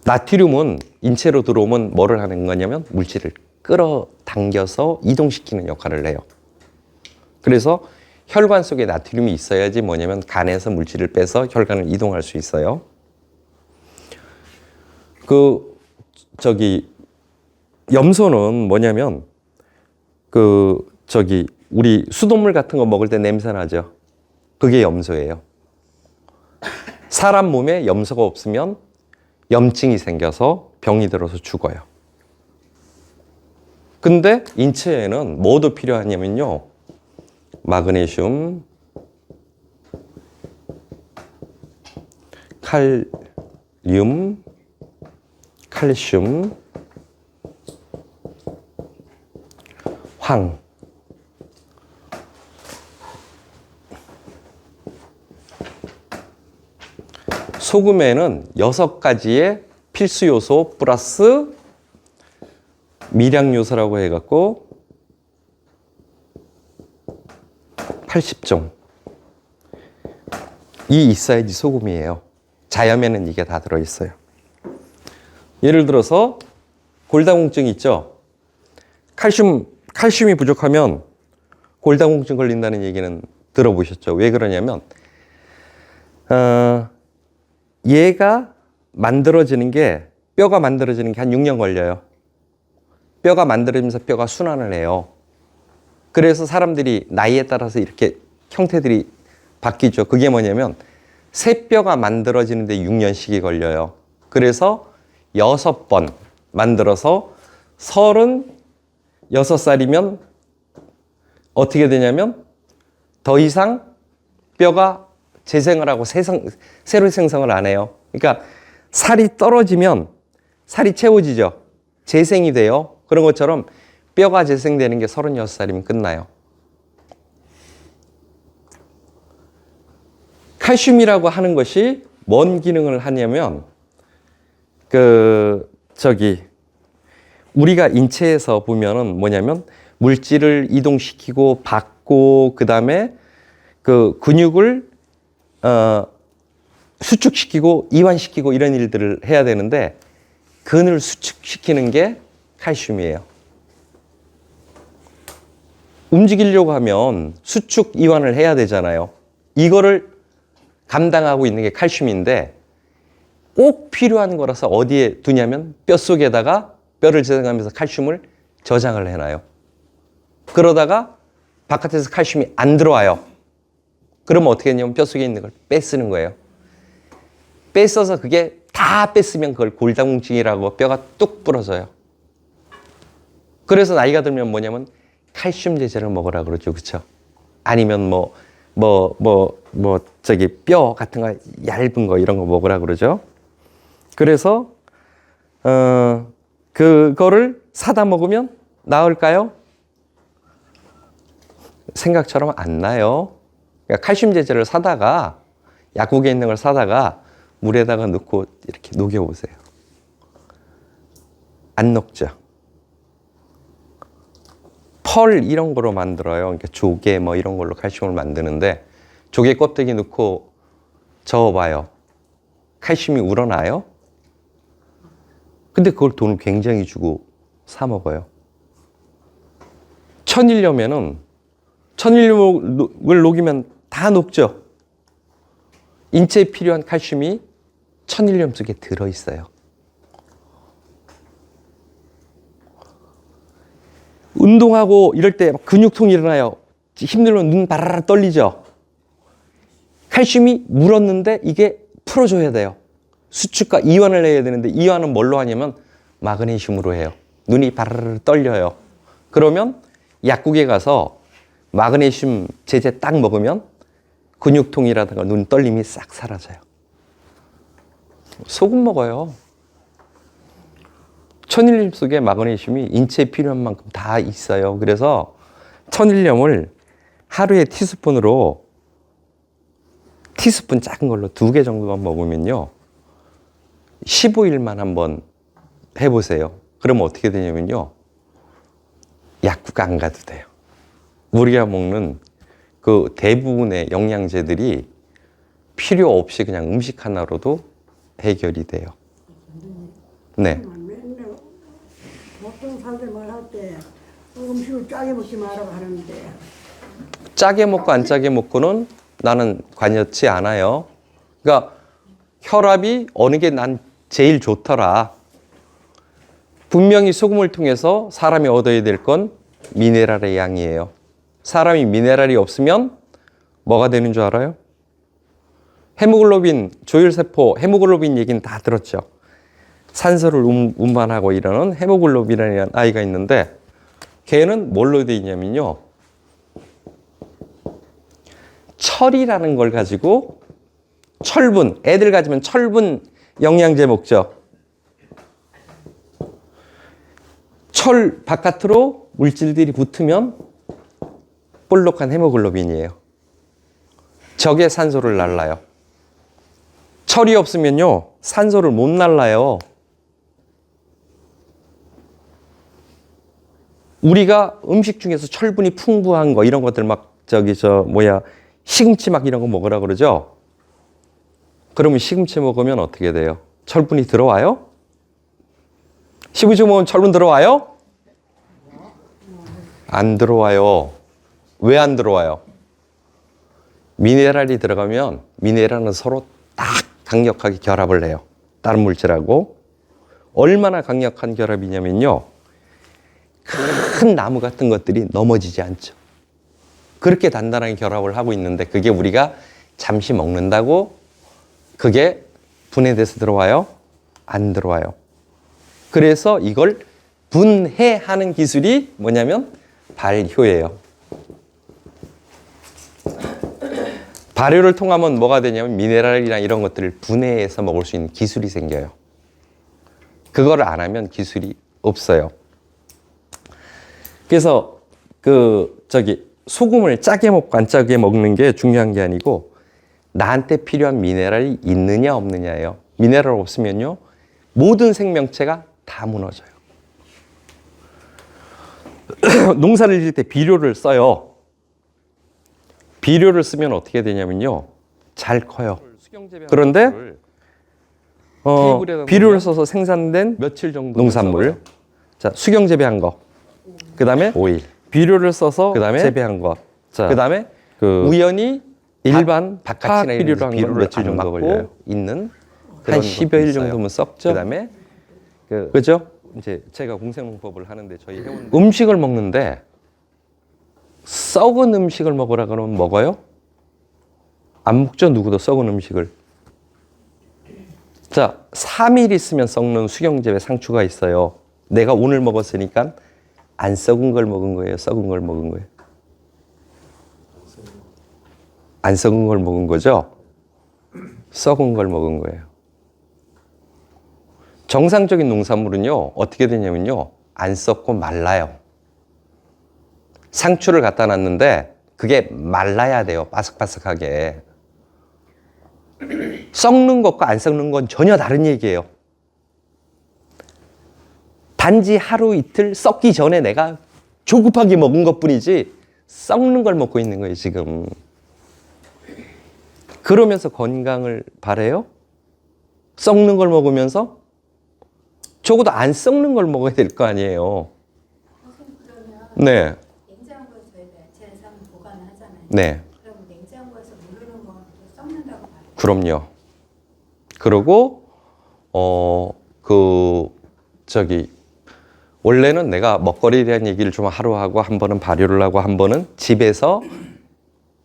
나트륨은 인체로 들어오면 뭐를 하는 거냐면 물질을 끌어당겨서 이동시키는 역할을 해요. 그래서 혈관 속에 나트륨이 있어야지 뭐냐면 간에서 물질을 빼서 혈관을 이동할 수 있어요. 염소는 뭐냐면 우리 수돗물 같은 거 먹을 때 냄새 나죠. 그게 염소예요. 사람 몸에 염소가 없으면 염증이 생겨서 병이 들어서 죽어요. 근데 인체에는 뭐도 필요하냐면요. 마그네슘, 칼륨, 칼슘, 황. 소금에는 6가지의 필수 요소 플러스 미량 요소라고 해갖고 80종. 이 있어야지 소금이에요. 자염에는 이게 다 들어있어요. 예를 들어서 골다공증 있죠? 칼슘이 부족하면 골다공증 걸린다는 얘기는 들어보셨죠? 왜 그러냐면 얘가 만들어지는 게 뼈가 만들어지는 게 한 6년 걸려요. 뼈가 만들어지면서 뼈가 순환을 해요. 그래서 사람들이 나이에 따라서 이렇게 형태들이 바뀌죠. 그게 뭐냐면 새 뼈가 만들어지는데 6년씩이 걸려요. 그래서 6번 만들어서 36살이면 어떻게 되냐면 더 이상 뼈가 재생을 하고 새로 생성을 안 해요. 그러니까 살이 떨어지면 살이 채워지죠. 재생이 돼요. 그런 것처럼 뼈가 재생되는 게 36살이면 끝나요. 칼슘이라고 하는 것이 뭔 기능을 하냐면 우리가 인체에서 보면은 뭐냐면 물질을 이동시키고 받고 그다음에 근육을 수축시키고 이완시키고 이런 일들을 해야 되는데 근을 수축시키는 게 칼슘이에요. 움직이려고 하면 수축 이완을 해야 되잖아요. 이거를 감당하고 있는 게 칼슘인데 꼭 필요한 거라서 어디에 두냐면 뼛속에다가 뼈를 재생하면서 칼슘을 저장을 해놔요. 그러다가 바깥에서 칼슘이 안 들어와요. 그러면 어떻게 했냐면 뼛속에 있는 걸 뺏쓰는 거예요. 뺏어서 그게 다 뺐으면 그걸 골다공증이라고 뼈가 뚝 부러져요. 그래서 나이가 들면 뭐냐면 칼슘 제제를 먹으라 그러죠. 그렇죠? 아니면 뼈 같은 거 얇은 거 이런 거 먹으라 그러죠. 그래서 그거를 사다 먹으면 나을까요? 생각처럼 안 나요. 그러니까 칼슘 제제를 사다가 약국에 있는 걸 사다가 물에다가 넣고 이렇게 녹여보세요. 안 녹죠. 펄 이런 거로 만들어요. 그러니까 조개 뭐 이런 걸로 칼슘을 만드는데 조개 껍데기 넣고 저어봐요. 칼슘이 우러나요? 근데 그걸 돈을 굉장히 주고 사 먹어요. 천일염에는 천일염을 녹이면 다 녹죠. 인체에 필요한 칼슘이 천일염 속에 들어있어요. 운동하고 이럴 때 근육통이 일어나요. 힘들면 눈 바라라 떨리죠. 칼슘이 물었는데 이게 풀어줘야 돼요. 수축과 이완을 해야 되는데 이완은 뭘로 하냐면 마그네슘으로 해요. 눈이 바라라 떨려요. 그러면 약국에 가서 마그네슘 제제 딱 먹으면 근육통이라든가 눈 떨림이 싹 사라져요. 소금 먹어요. 천일염 속에 마그네슘이 인체에 필요한 만큼 다 있어요. 그래서 천일염을 하루에 티스푼으로 티스푼 작은 걸로 2개 정도만 먹으면요. 15일만 한번 해보세요. 그러면 어떻게 되냐면요. 약국 안 가도 돼요. 우리가 먹는 그 대부분의 영양제들이 필요 없이 그냥 음식 하나로도 해결이 돼요. 네. 맨날 보통 사람들 말할 때 음식을 짜게 먹지 말라고 하는데 짜게 먹고 안 짜게 먹고는 나는 관여치 않아요. 그러니까 혈압이 어느 게 난 제일 좋더라. 분명히 소금을 통해서 사람이 얻어야 될 건 미네랄의 양이에요. 사람이 미네랄이 없으면 뭐가 되는 줄 알아요? 헤모글로빈, 조혈세포, 헤모글로빈 얘기는 다 들었죠. 산소를 운반하고 이러는 헤모글로빈이라는 아이가 있는데 걔는 뭘로 되어 있냐면요. 철이라는 걸 가지고 철분, 애들 가지면 철분 영양제 먹죠. 철 바깥으로 물질들이 붙으면 볼록한 헤모글로빈이에요. 적의 산소를 날라요. 철이 없으면요, 산소를 못 날라요. 우리가 음식 중에서 철분이 풍부한 거, 이런 것들 막, 시금치 막 이런 거 먹으라 그러죠? 그러면 시금치 먹으면 어떻게 돼요? 철분이 들어와요? 시금치 먹으면 철분 들어와요? 안 들어와요. 왜 안 들어와요? 미네랄이 들어가면 미네랄은 서로 딱 강력하게 결합을 해요. 다른 물질하고. 얼마나 강력한 결합이냐면요. 큰 나무 같은 것들이 넘어지지 않죠. 그렇게 단단하게 결합을 하고 있는데 그게 우리가 잠시 먹는다고 그게 분해돼서 들어와요? 안 들어와요. 그래서 이걸 분해하는 기술이 뭐냐면 발효예요. 발효를 통하면 뭐가 되냐면 미네랄이나 이런 것들을 분해해서 먹을 수 있는 기술이 생겨요. 그거를 안 하면 기술이 없어요. 그래서 소금을 짜게 먹고 안 짜게 먹는 게 중요한 게 아니고 나한테 필요한 미네랄이 있느냐 없느냐예요. 미네랄 없으면요 모든 생명체가 다 무너져요. 농사를 지을 때 비료를 써요. 비료를 쓰면 어떻게 되냐면요 잘 커요. 그런데 비료를 써서 생산된 며칠 정도 농산물, 자 수경 재배한 거, 그 다음에 오일, 비료를 써서 그다음에 재배한 것, 자 그다음에 우연히 일반 바깥이나 비료로 한 건 며칠 정도 걸려요. 있는 한 10여일 정도면 썩죠. 그다음에 그죠? 이제 제가 공생농법을 하는데 저희 회원 음식을 먹는데 썩은 음식을 먹으라 그러면 먹어요? 안 먹죠. 누구도 썩은 음식을. 자, 3일 있으면 썩는 수경재배 상추가 있어요. 내가 오늘 먹었으니까 안 썩은 걸 먹은 거예요? 썩은 걸 먹은 거예요? 안 썩은 걸 먹은 거죠? 썩은 걸 먹은 거예요. 정상적인 농산물은요, 어떻게 되냐면요, 안 썩고 말라요. 상추를 갖다 놨는데, 그게 말라야 돼요. 바삭바삭하게. 썩는 것과 안 썩는 건 전혀 다른 얘기예요. 단지 하루 이틀 썩기 전에 내가 조급하게 먹은 것뿐이지 썩는 걸 먹고 있는 거예요, 지금. 그러면서 건강을 바래요? 썩는 걸 먹으면서? 적어도 안 썩는 걸 먹어야 될 거 아니에요. 선생님 그러면 네. 냉장고에 저희가 야채를 사면 보관을 하잖아요. 네. 그럼 냉장고에서 모르는 건 또 썩는다고 봐요. 그럼요. 그리고 원래는 내가 먹거리에 대한 얘기를 좀 하루 하고 한 번은 발효를 하고 한 번은 집에서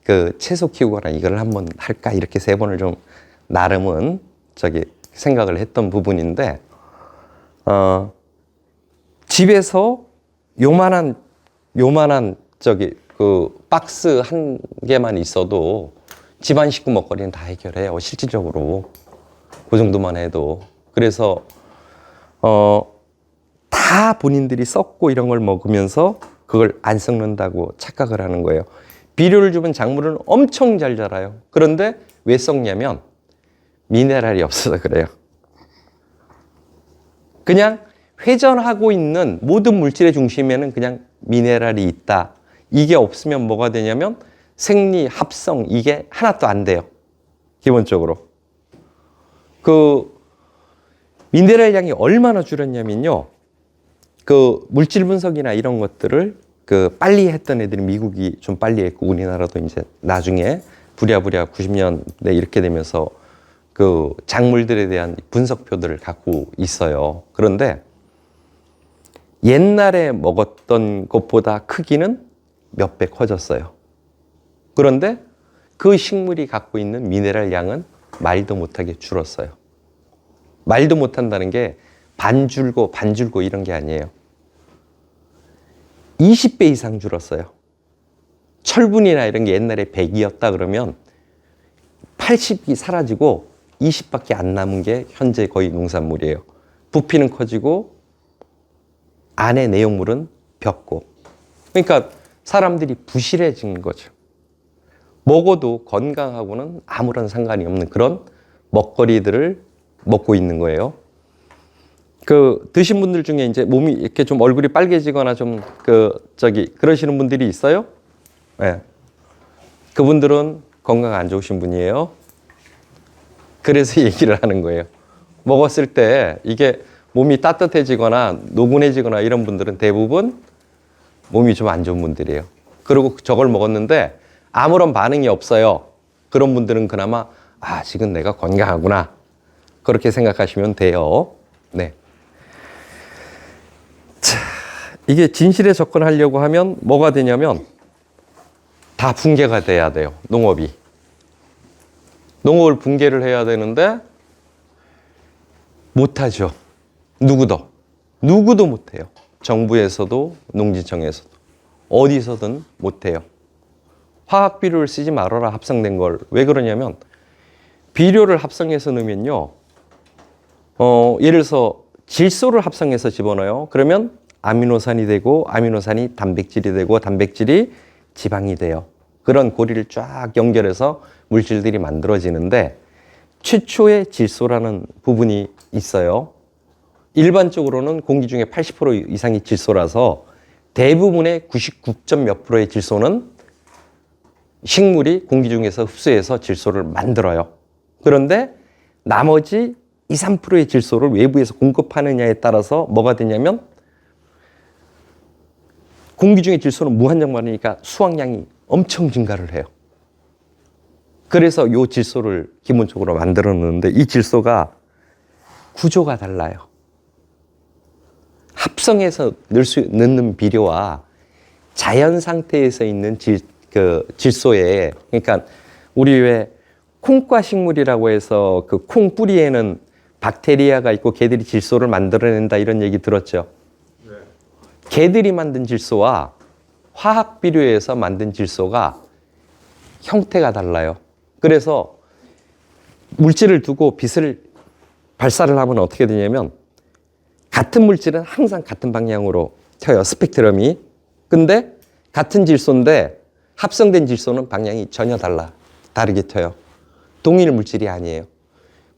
그 채소 키우거나 이걸 한번 할까 이렇게 3번을 좀 나름은 생각을 했던 부분인데 집에서 요만한 그 박스 한 개만 있어도 집안 식구 먹거리는 다 해결해요. 실질적으로 그 정도만 해도. 그래서 다 본인들이 썩고 이런 걸 먹으면서 그걸 안 썩는다고 착각을 하는 거예요. 비료를 주면 작물은 엄청 잘 자라요. 그런데 왜 썩냐면 미네랄이 없어서 그래요. 그냥 회전하고 있는 모든 물질의 중심에는 그냥 미네랄이 있다. 이게 없으면 뭐가 되냐면 생리, 합성 이게 하나도 안 돼요. 기본적으로. 그 미네랄 양이 얼마나 줄었냐면요. 그 물질 분석이나 이런 것들을 그 빨리 했던 애들이 미국이 좀 빨리 했고 우리나라도 이제 나중에 부랴부랴 90년대 이렇게 되면서 그 작물들에 대한 분석표들을 갖고 있어요. 그런데 옛날에 먹었던 것보다 크기는 몇 배 커졌어요. 그런데 그 식물이 갖고 있는 미네랄 양은 말도 못하게 줄었어요. 말도 못한다는 게 반 줄고 이런 게 아니에요. 20배 이상 줄었어요. 철분이나 이런 게 옛날에 100이었다 그러면 80이 사라지고 20밖에 안 남은 게 현재 거의 농산물이에요. 부피는 커지고 안에 내용물은 벽고. 그러니까 사람들이 부실해진 거죠. 먹어도 건강하고는 아무런 상관이 없는 그런 먹거리들을 먹고 있는 거예요. 그 드신 분들 중에 이제 몸이 이렇게 좀 얼굴이 빨개지거나 좀 그러시는 분들이 있어요? 네. 그분들은 건강 안 좋으신 분이에요. 그래서 얘기를 하는 거예요. 먹었을 때 이게 몸이 따뜻해지거나 노곤해지거나 이런 분들은 대부분 몸이 좀 안 좋은 분들이에요. 그리고 저걸 먹었는데 아무런 반응이 없어요. 그런 분들은 그나마 지금 내가 건강하구나. 그렇게 생각하시면 돼요. 네. 자, 이게 진실에 접근하려고 하면 뭐가 되냐면 다 붕괴가 돼야 돼요. 농업이. 농업을 붕괴를 해야 되는데 못하죠. 누구도 못해요. 정부에서도 농지청에서도 어디서든 못해요. 화학 비료를 쓰지 말아라 합성된 걸. 왜 그러냐면 비료를 합성해서 넣으면요. 예를 들어서 질소를 합성해서 집어넣어요. 그러면 아미노산이 되고 아미노산이 단백질이 되고 단백질이 지방이 돼요. 그런 고리를 쫙 연결해서 물질들이 만들어지는데 최초의 질소라는 부분이 있어요. 일반적으로는 공기 중에 80% 이상이 질소라서 대부분의 99점 몇 프로의 질소는 식물이 공기 중에서 흡수해서 질소를 만들어요. 그런데 나머지 2, 3%의 질소를 외부에서 공급하느냐에 따라서 뭐가 되냐면 공기 중에 질소는 무한정 많으니까 수확량이 엄청 증가를 해요. 그래서 이 질소를 기본적으로 만들어 놓는데 이 질소가 구조가 달라요. 합성해서 넣는 비료와 자연 상태에서 있는 질소에, 그러니까 우리 왜 콩과 식물이라고 해서 그 콩 뿌리에는 박테리아가 있고 걔들이 질소를 만들어낸다 이런 얘기 들었죠? 네. 걔들이 만든 질소와 화학 비료에서 만든 질소가 형태가 달라요. 그래서 물질을 두고 빛을 발사를 하면 어떻게 되냐면 같은 물질은 항상 같은 방향으로 튀어요. 스펙트럼이. 근데 같은 질소인데 합성된 질소는 방향이 전혀 다르게 튀어요. 동일 물질이 아니에요.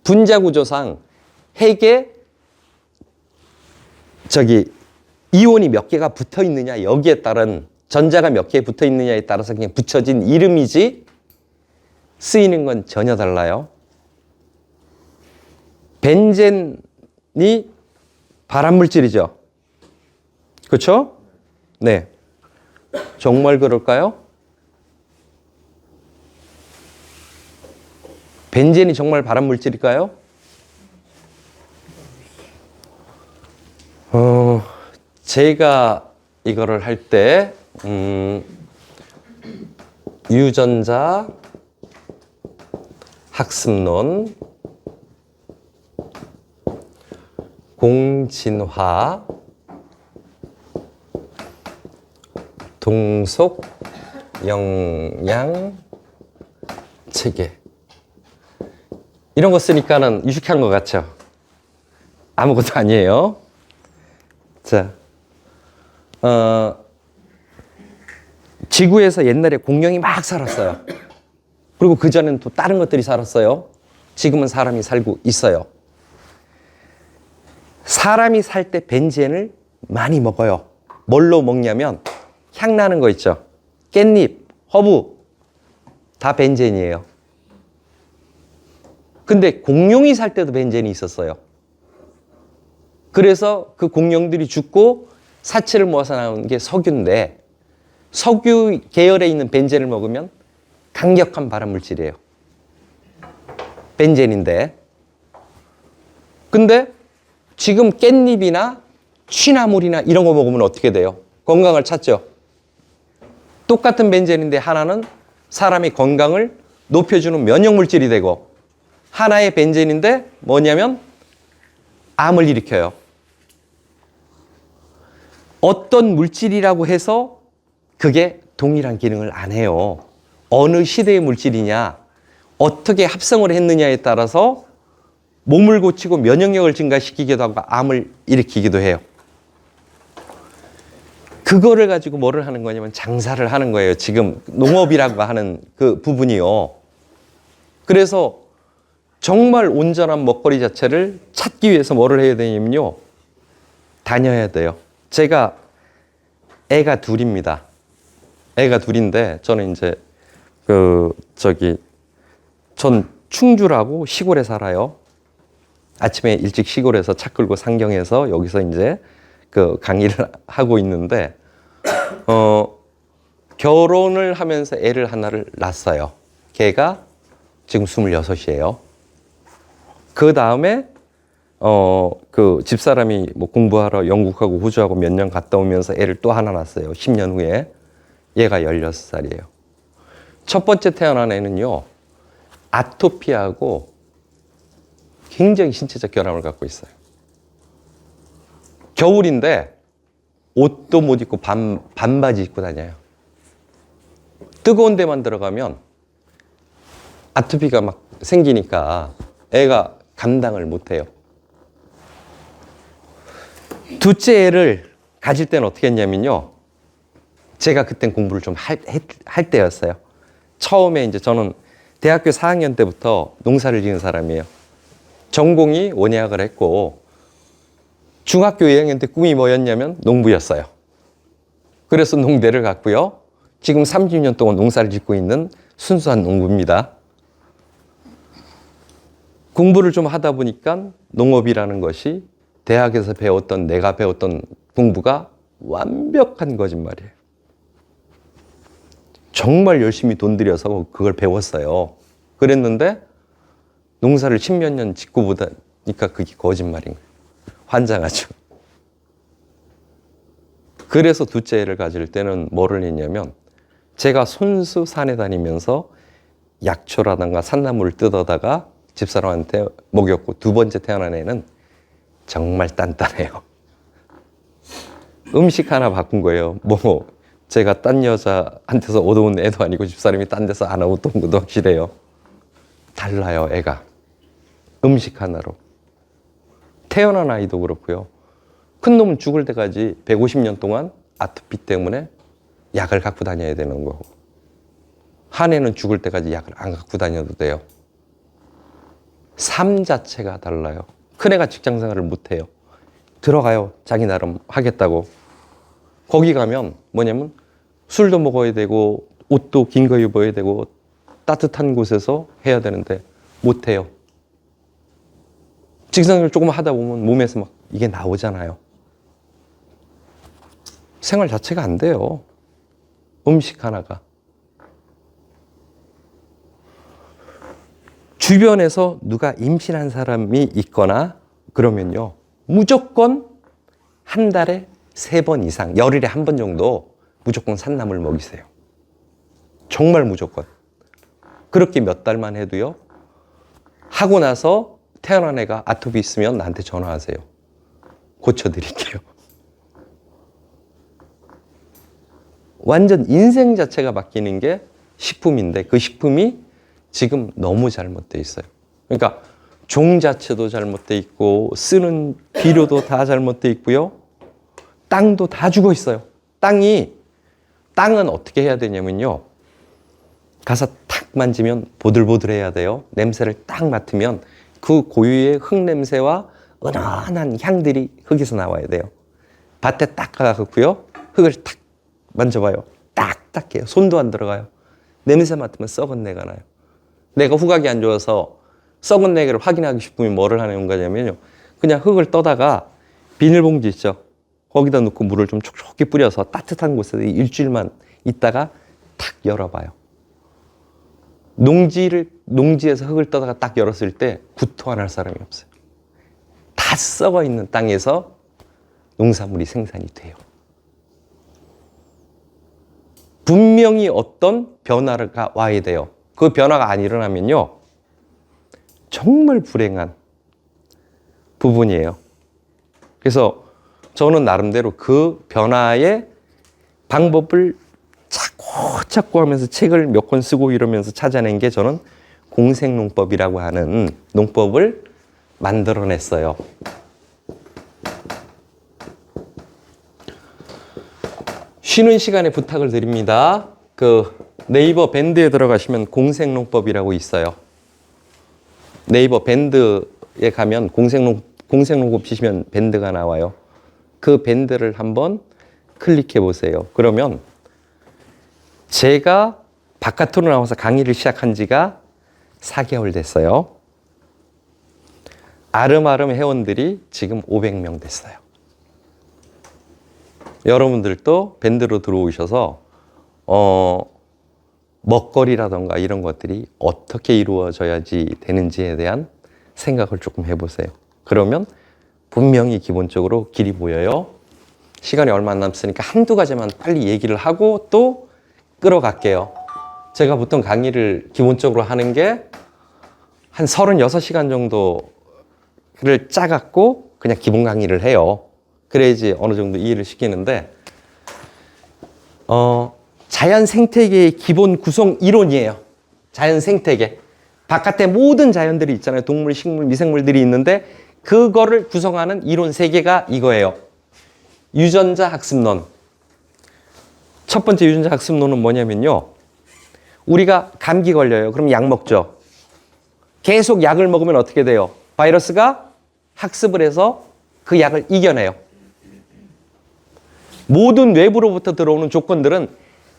분자 구조상 핵의 이온이 몇 개가 붙어 있느냐, 여기에 따른 전자가 몇 개 붙어 있느냐에 따라서 그냥 붙여진 이름이지 쓰이는 건 전혀 달라요. 벤젠이 발암물질이죠. 그렇죠? 네. 정말 그럴까요? 벤젠이 정말 발암물질일까요? 제가 이거를 할 때 유전자 학습론, 공진화, 동속 영양 체계 이런 거 쓰니까는 유식한 것 같죠? 아무것도 아니에요. 자, 지구에서 옛날에 공룡이 막 살았어요. 그리고 그전에는 또 다른 것들이 살았어요. 지금은 사람이 살고 있어요. 사람이 살 때 벤젠을 많이 먹어요. 뭘로 먹냐면 향 나는 거 있죠. 깻잎, 허브 다 벤젠이에요. 근데 공룡이 살 때도 벤젠이 있었어요. 그래서 그 공룡들이 죽고 사체를 모아서 나온 게 석유인데 석유 계열에 있는 벤젠을 먹으면 강력한 발암물질이에요. 벤젠인데. 근데 지금 깻잎이나 취나물이나 이런 거 먹으면 어떻게 돼요? 건강을 찾죠. 똑같은 벤젠인데 하나는 사람의 건강을 높여주는 면역물질이 되고 하나의 벤젠인데 뭐냐면 암을 일으켜요. 어떤 물질이라고 해서 그게 동일한 기능을 안 해요. 어느 시대의 물질이냐, 어떻게 합성을 했느냐에 따라서 몸을 고치고 면역력을 증가시키기도 하고 암을 일으키기도 해요. 그거를 가지고 뭐를 하는 거냐면 장사를 하는 거예요. 지금 농업이라고 하는 그 부분이요. 그래서 정말 온전한 먹거리 자체를 찾기 위해서 뭐를 해야 되냐면요. 다녀야 돼요. 제가 애가 둘입니다. 애가 둘인데 저는 이제 전 충주라고 시골에 살아요. 아침에 일찍 시골에서 차 끌고 상경해서 여기서 이제 그 강의를 하고 있는데 결혼을 하면서 애를 하나를 낳았어요. 걔가 지금 26이에요. 그 다음에 그 집사람이 뭐 공부하러 영국하고 호주하고 몇 년 갔다 오면서 애를 또 하나 낳았어요. 10년 후에. 얘가 16살이에요. 첫 번째 태어난 애는요. 아토피하고 굉장히 신체적 결함을 갖고 있어요. 겨울인데 옷도 못 입고 반바지 입고 다녀요. 뜨거운 데만 들어가면 아토피가 막 생기니까 애가 감당을 못해요. 둘째 애를 가질 때는 어떻게 했냐면요. 제가 그땐 공부를 좀 할 때였어요. 처음에 이제 저는 대학교 4학년 때부터 농사를 지은 사람이에요. 전공이 원예학을 했고 중학교 2학년 때 꿈이 뭐였냐면 농부였어요. 그래서 농대를 갔고요. 지금 30년 동안 농사를 짓고 있는 순수한 농부입니다. 공부를 좀 하다 보니까 농업이라는 것이 대학에서 배웠던 내가 배웠던 공부가 완벽한 거짓말이에요. 정말 열심히 돈 들여서 그걸 배웠어요. 그랬는데 농사를 10몇 년 짓고 보다니까 그게 거짓말인 거예요. 환장하죠. 그래서 둘째 애를 가질 때는 뭐를 했냐면 제가 손수 산에 다니면서 약초라든가 산나물을 뜯어다가 집사람한테 먹였고 두 번째 태어난 애는 정말 단단해요. 음식 하나 바꾼 거예요. 뭐 제가 딴 여자한테서 얻어온 애도 아니고 집사람이 딴 데서 안 얻어온 것도 확실해요. 달라요, 애가. 음식 하나로. 태어난 아이도 그렇고요. 큰 놈은 죽을 때까지 150년 동안 아토피 때문에 약을 갖고 다녀야 되는 거고 한 애는 죽을 때까지 약을 안 갖고 다녀도 돼요. 삶 자체가 달라요. 큰 애가 직장 생활을 못 해요. 들어가요. 자기 나름 하겠다고. 거기 가면 뭐냐면 술도 먹어야 되고 옷도 긴 거 입어야 되고 따뜻한 곳에서 해야 되는데 못해요. 직상을 조금 하다 보면 몸에서 막 이게 나오잖아요. 생활 자체가 안 돼요. 음식 하나가. 주변에서 누가 임신한 사람이 있거나 그러면요, 무조건 한 달에 3번 이상, 열흘에 한 번 정도 무조건 산나물 먹이세요. 정말 무조건. 그렇게 몇 달만 해도요, 하고 나서 태어난 애가 아토피 있으면 나한테 전화하세요. 고쳐드릴게요. 완전 인생 자체가 바뀌는 게 식품인데 그 식품이 지금 너무 잘못되어 있어요. 그러니까 종 자체도 잘못되어 있고 쓰는 비료도 다 잘못되어 있고요. 땅도 다 죽어 있어요. 땅은 어떻게 해야 되냐면요. 가서 탁 만지면 보들보들해야 돼요. 냄새를 딱 맡으면 그 고유의 흙 냄새와 은은한 향들이 흙에서 나와야 돼요. 밭에 딱 가고요. 흙을 탁 만져봐요. 딱딱해요. 손도 안 들어가요. 냄새 맡으면 썩은 내가 나요. 내가 후각이 안 좋아서 썩은 내를 확인하기 싶으면 뭐를 하는 거냐면요. 그냥 흙을 떠다가 비닐봉지 있죠. 거기다 넣고 물을 좀 촉촉히 뿌려서 따뜻한 곳에서 일주일만 있다가 탁 열어봐요. 농지에서 흙을 떠다가 딱 열었을 때 구토 안 할 사람이 없어요. 다 썩어 있는 땅에서 농산물이 생산이 돼요. 분명히 어떤 변화가 와야 돼요. 그 변화가 안 일어나면요, 정말 불행한 부분이에요. 그래서 저는 나름대로 그 변화의 방법을 찾고 하면서 책을 몇 권 쓰고 이러면서 찾아낸 게 저는 공생농법이라고 하는 농법을 만들어냈어요. 쉬는 시간에 부탁을 드립니다. 그 네이버 밴드에 들어가시면 공생농법이라고 있어요. 네이버 밴드에 가면 공생농법 치시면 밴드가 나와요. 그 밴드를 한번 클릭해 보세요. 그러면 제가 바깥으로 나와서 강의를 시작한 지가 4개월 됐어요. 아름아름 회원들이 지금 500명 됐어요. 여러분들도 밴드로 들어오셔서 먹거리라던가 이런 것들이 어떻게 이루어져야지 되는지에 대한 생각을 조금 해보세요. 그러면 분명히 기본적으로 길이 보여요. 시간이 얼마 안 남았으니까 한두 가지만 빨리 얘기를 하고 또 끌어갈게요. 제가 보통 강의를 기본적으로 하는 게 한 36시간 정도를 짜갖고 그냥 기본 강의를 해요. 그래야지 어느 정도 이해를 시키는데 자연 생태계의 기본 구성 이론이에요. 자연 생태계. 바깥에 모든 자연들이 있잖아요. 동물, 식물, 미생물들이 있는데 그거를 구성하는 이론 3개가 이거예요. 유전자 학습론. 첫 번째 유전자 학습론은 뭐냐면요. 우리가 감기 걸려요. 그럼 약 먹죠. 계속 약을 먹으면 어떻게 돼요? 바이러스가 학습을 해서 그 약을 이겨내요. 모든 외부로부터 들어오는 조건들은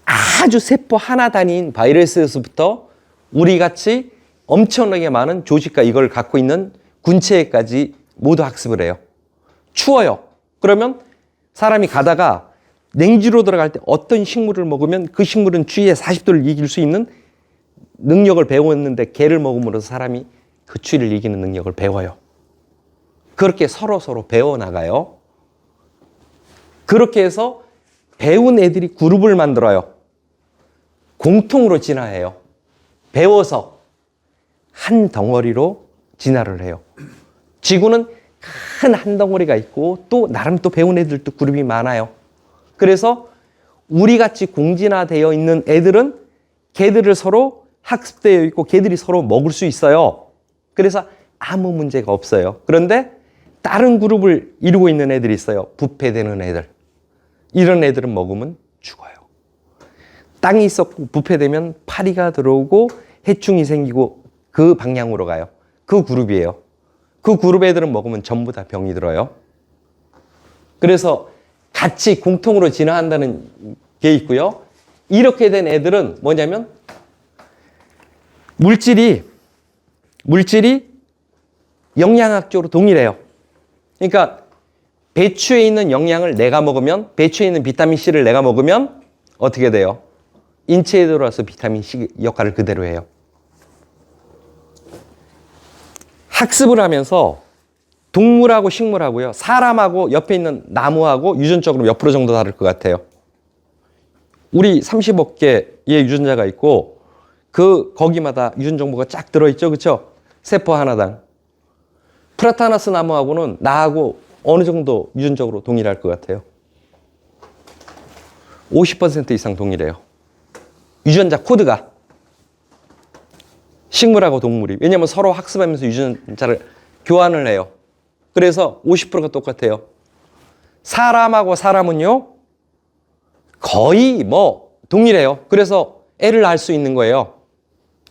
아주 세포 하나 단위인 바이러스에서부터 우리같이 엄청나게 많은 조직과 이걸 갖고 있는 군체까지 모두 학습을 해요. 추워요. 그러면 사람이 가다가 냉지로 들어갈 때 어떤 식물을 먹으면 그 식물은 추위에 40도를 이길 수 있는 능력을 배웠는데 개를 먹음으로써 사람이 그 추위를 이기는 능력을 배워요. 그렇게 서로 배워나가요. 그렇게 해서 배운 애들이 그룹을 만들어요. 공통으로 진화해요. 배워서 한 덩어리로 진화를 해요. 지구는 큰 한 덩어리가 있고 또 나름 또 배운 애들도 그룹이 많아요. 그래서 우리같이 공진화되어 있는 애들은 걔들을 서로 학습되어 있고 걔들이 서로 먹을 수 있어요. 그래서 아무 문제가 없어요. 그런데 다른 그룹을 이루고 있는 애들이 있어요. 부패되는 애들. 이런 애들은 먹으면 죽어요. 땅이 썩고 부패되면 파리가 들어오고 해충이 생기고 그 방향으로 가요. 그 그룹이에요. 그 그룹 애들은 먹으면 전부 다 병이 들어요. 그래서 같이 공통으로 진화한다는 게 있고요. 이렇게 된 애들은 뭐냐면 물질이 영양학적으로 동일해요. 그러니까 배추에 있는 영양을 내가 먹으면, 배추에 있는 비타민C를 내가 먹으면 어떻게 돼요? 인체에 들어와서 비타민C 역할을 그대로 해요. 학습을 하면서 동물하고 식물하고요, 사람하고 옆에 있는 나무하고 유전적으로 몇 프로 정도 다를 것 같아요? 우리 30억 개의 유전자가 있고 거기마다 유전 정보가 쫙 들어있죠, 그렇죠? 세포 하나당. 프라타나스 나무하고는 나하고 어느 정도 유전적으로 동일할 것 같아요? 50% 이상 동일해요. 유전자 코드가. 식물하고 동물이. 왜냐하면 서로 학습하면서 유전자를 교환을 해요. 그래서 50%가 똑같아요. 사람하고 사람은요, 거의 동일해요. 그래서 애를 낳을 수 있는 거예요.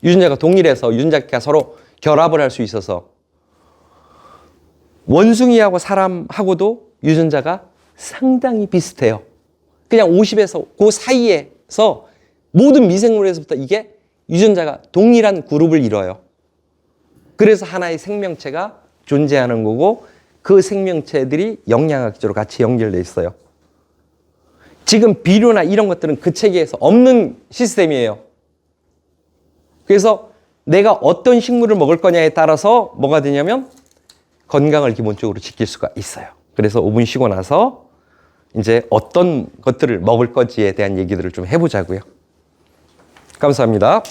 유전자가 동일해서 유전자가 서로 결합을 할 수 있어서. 원숭이하고 사람하고도 유전자가 상당히 비슷해요. 그냥 50에서 그 사이에서 모든 미생물에서부터 이게 유전자가 동일한 그룹을 이뤄요. 그래서 하나의 생명체가 존재하는 거고 그 생명체들이 영양학적으로 같이 연결돼 있어요. 지금 비료나 이런 것들은 그 체계에서 없는 시스템이에요. 그래서 내가 어떤 식물을 먹을 거냐에 따라서 뭐가 되냐면 건강을 기본적으로 지킬 수가 있어요. 그래서 5분 쉬고 나서 이제 어떤 것들을 먹을 건지에 대한 얘기들을 좀 해보자고요. 감사합니다.